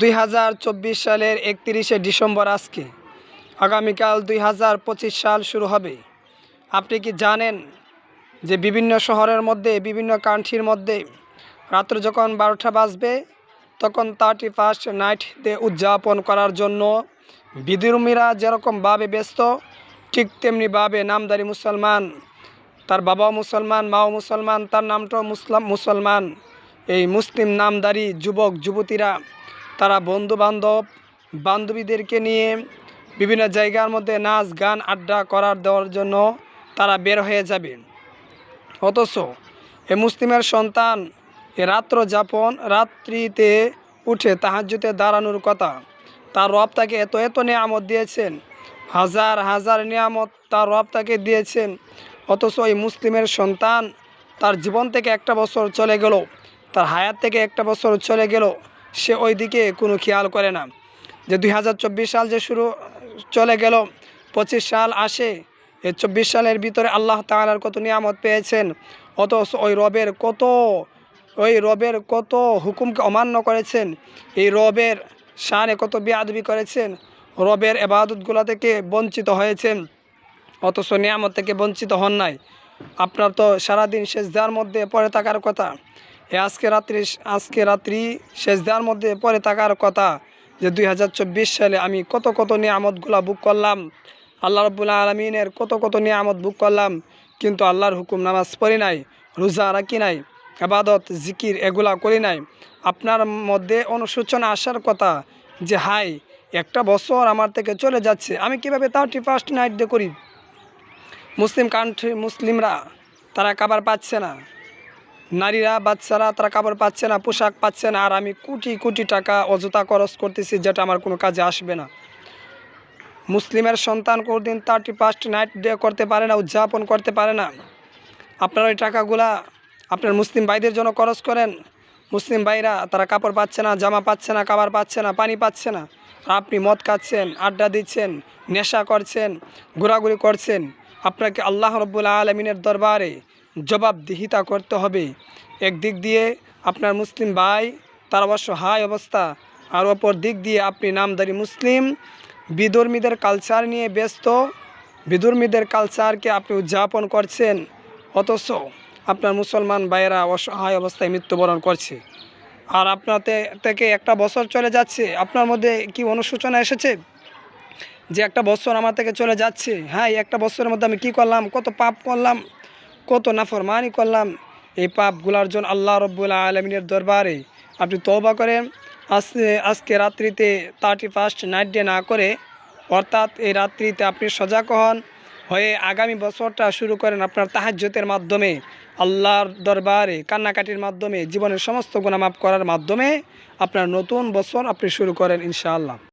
2024 সালের 31শে ডিসেম্বর আজকে। আগামীকাল 2025 সাল শুরু হবে। আপনি কি জানেন যে বিভিন্ন শহরের মধ্যে, বিভিন্ন কান্ট্রির মধ্যে রাত্র যখন 12টা বাজবে তখন 31st নাইট ডে উদযাপন করার জন্য বিধর্মীরা যেরকমভাবে ব্যস্ত, ঠিক তেমনিভাবে নামধারী মুসলমান, তার বাবাও মুসলমান, মাও মুসলমান, তার নামটাও মুসলমান, এই মুসলিম নামধারী যুবক যুবতীরা তারা বান্ধবীদেরকে নিয়ে বিভিন্ন জায়গার মধ্যে নাচ গান আড্ডা দেওয়ার জন্য তারা বের হয়ে যাবে। অথচ এ মুসলিমের সন্তান এ রাত্রিতে উঠে তাহাজ্জুদে দাঁড়ানোর কথা। তার রব তাকে এত নিয়ামত দিয়েছেন, হাজার হাজার নিয়ামত তার রব তাকে দিয়েছেন। অথচ এই মুসলিমের সন্তান তার জীবন থেকে একটা বছর চলে গেল, তার হায়াত থেকে একটা বছর চলে গেল, সে ওই দিকে কোনো খেয়াল করে না। যে 2024 সাল যে চলে গেল, 25 সাল আসে, এই 24 সালের ভিতরে আল্লাহ তাআলার কত নিয়ামত পেয়েছেন। অথচ ওই রবের কত হুকুমকে অমান্য করেছেন, এই রবের শানে কত বেয়াদবি করেছেন, রবের ইবাদতগুলো থেকে বঞ্চিত হয়েছেন, অথচ নিয়ামত থেকে বঞ্চিত হন নাই। আপনার তো সারাদিন সেজদার মধ্যে পড়ে থাকার কথা, আজকে রাত্রি সেজদার মধ্যে পড়ে থাকার কথা যে 2024 সালে আমি কত নিয়ামতগুলা বুক করলাম, আল্লাহ রাব্বুল আলামিনের কত নিয়ামত বুক করলাম, কিন্তু আল্লাহর হুকুম নামাজ পড়ি নাই, রোজা রাখি নাই, ইবাদত জিকির এগুলা করি নাই। আপনার মধ্যে অনুশোচনা আসার কথা যে হাই, একটা বছর আমার থেকে চলে যাচ্ছে, আমি কীভাবে 31st নাইট ডে করি। মুসলিমরা তারা খাবার পাচ্ছে না, নারীরা বাচ্চারা তারা খাবার পাচ্ছে না, পোশাক পাচ্ছে না, আর আমি কোটি টাকা অযথা খরচ করতেছি যেটা আমার কোনো কাজে আসবে না। মুসলিমের সন্তান কোনোদিন 31st নাইট ডে করতে পারে না, উদযাপন করতে পারে না। আপনারা ওই টাকাগুলা আপনার মুসলিম ভাইদের জন্য খরচ করেন। মুসলিম ভাইরা তারা কাপড় পাচ্ছে না, জামা পাচ্ছে না, খাবার পাচ্ছে না, পানি পাচ্ছে না, আর আপনি মদ খাচ্ছেন, আড্ডা দিচ্ছেন, নেশা করছেন, ঘোরাঘুরি করছেন। আপনাকে আল্লাহ রাব্বুল আলামিনের দরবারে জবাবদিহিতা করতে হবে। একদিক দিয়ে আপনার মুসলিম ভাই তার অসহায় অবস্থা, আর অপর দিক দিয়ে আপনি নামধারী মুসলিম বিধর্মীদের কালচার নিয়ে ব্যস্ত, বিধর্মীদের কালচারকে আপনি উদযাপন করছেন। অথচ আপনার মুসলমান ভাইয়েরা অসহায় অবস্থায় মৃত্যুবরণ করছে, আর আপনার থেকে একটা বছর চলে যাচ্ছে। আপনার মধ্যে কি অনুশোচনা এসেছে যে একটা বছর আমার থেকে চলে যাচ্ছে? হ্যাঁ, একটা বছরের মধ্যে আমি কি করলাম, কত পাপ করলাম, কত নাফরমানি করলাম। এই পাপগুলার জন্য আল্লাহ রাব্বুল আলামিনের দরবারে আপনি তওবা করেন। আজকে রাত্রিতে 31st নাইট ডে না করে, অর্থাৎ এই রাত্রিতে আপনি সজাগ হয়ে আগামী বছরটা শুরু করেন আপনার তাহাজ্জুদের মাধ্যমে, আল্লাহর দরবারে কান্নাকাটির মাধ্যমে, জীবনের সমস্ত গুনাহ মাফ করার মাধ্যমে আপনার নতুন বছর আপনি শুরু করেন ইনশাআল্লাহ।